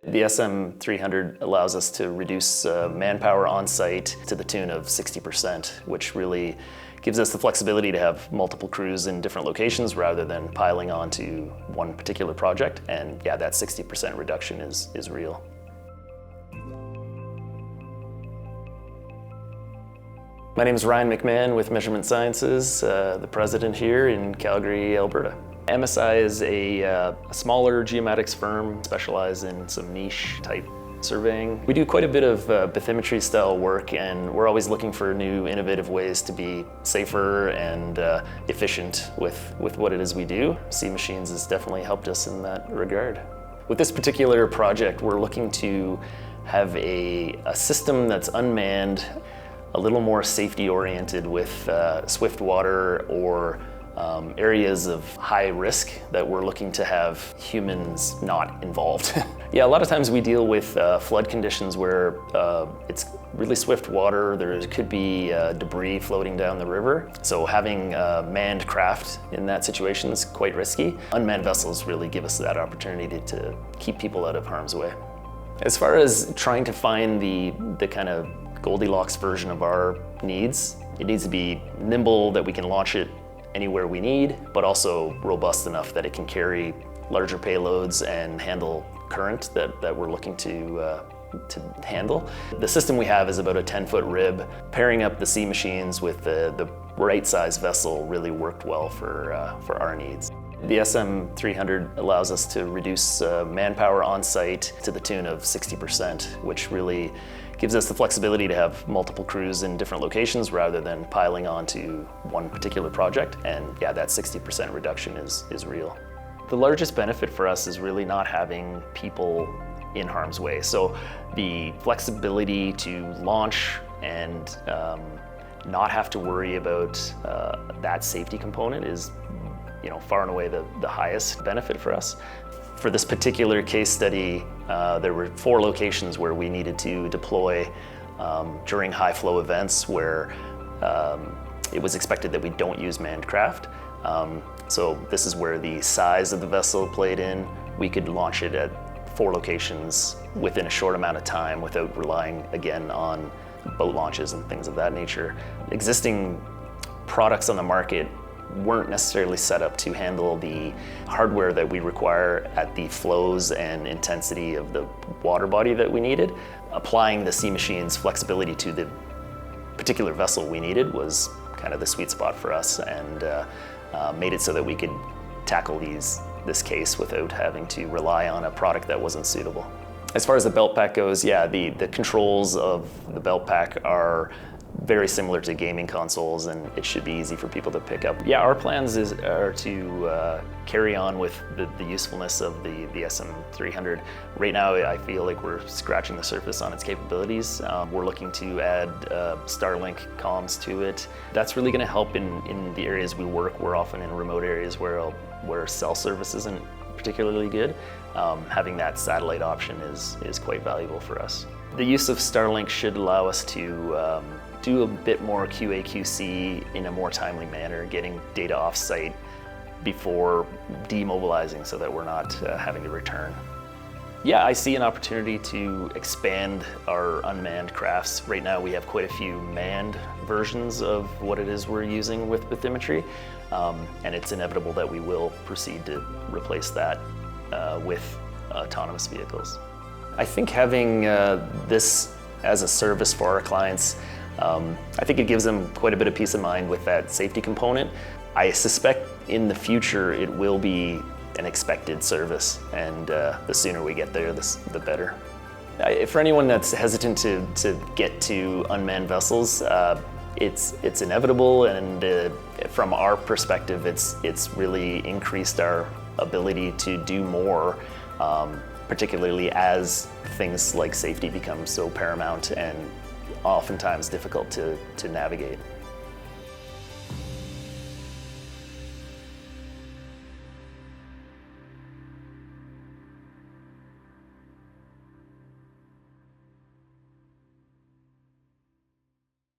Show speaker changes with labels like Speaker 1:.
Speaker 1: The SM300 allows us to reduce manpower on site to the tune of 60%, which really gives us the flexibility to have multiple crews in different locations rather than piling onto one particular project. And yeah, that 60% reduction is real. My name is Ryan McMahon with Measurement Sciences, the president here in Calgary, Alberta. MSI is a smaller geomatics firm specialized in some niche type surveying. We do quite a bit of bathymetry style work, and we're always looking for new innovative ways to be safer and efficient with what it is we do. C Machines has definitely helped us in that regard. With this particular project, we're looking to have a system that's unmanned, a little more safety oriented with swift water or areas of high risk that we're looking to have humans not involved. Yeah, a lot of times we deal with flood conditions where it's really swift water, there could be debris floating down the river. So having a manned craft in that situation is quite risky. Unmanned vessels really give us that opportunity to keep people out of harm's way. As far as trying to find the kind of Goldilocks version of our needs, it needs to be nimble, that we can launch it anywhere we need, but also robust enough that it can carry larger payloads and handle current that we're looking to handle. The system we have is about a 10-foot rib. Pairing up the C Machines with the right size vessel really worked well for our needs. The SM300 allows us to reduce manpower on site to the tune of 60%, which really gives us the flexibility to have multiple crews in different locations rather than piling onto one particular project. And yeah, that 60% reduction is real. The largest benefit for us is really not having people in harm's way. So the flexibility to launch and not have to worry about that safety component is far and away the highest benefit for us. For this particular case study, there were 4 locations where we needed to deploy during high flow events where it was expected that we don't use manned craft. So this is where the size of the vessel played in. We could launch it at 4 locations within a short amount of time without relying again on boat launches and things of that nature. Existing products on the market weren't necessarily set up to handle the hardware that we require at the flows and intensity of the water body that we needed. Applying the C Machines flexibility to the particular vessel we needed was kind of the sweet spot for us, and made it so that we could tackle this case without having to rely on a product that wasn't suitable. As far as the belt pack goes, yeah, the controls of the belt pack are very similar to gaming consoles, and it should be easy for people to pick up. Yeah, our plans are to carry on with the usefulness of the SM300. Right now, I feel like we're scratching the surface on its capabilities. We're looking to add Starlink comms to it. That's really going to help in the areas we work. We're often in remote areas where cell service isn't particularly good. Having that satellite option is quite valuable for us. The use of Starlink should allow us to do a bit more QA/QC in a more timely manner, getting data off-site before demobilizing so that we're not having to return. Yeah, I see an opportunity to expand our unmanned crafts. Right now we have quite a few manned versions of what it is we're using with bathymetry, and it's inevitable that we will proceed to replace that with autonomous vehicles. I think having this as a service for our clients, I think it gives them quite a bit of peace of mind with that safety component. I suspect in the future it will be an expected service, and the sooner we get there, the better. For anyone that's hesitant to get to unmanned vessels, it's inevitable, and from our perspective, it's really increased our ability to do more, particularly as things like safety become so paramount and oftentimes difficult to navigate.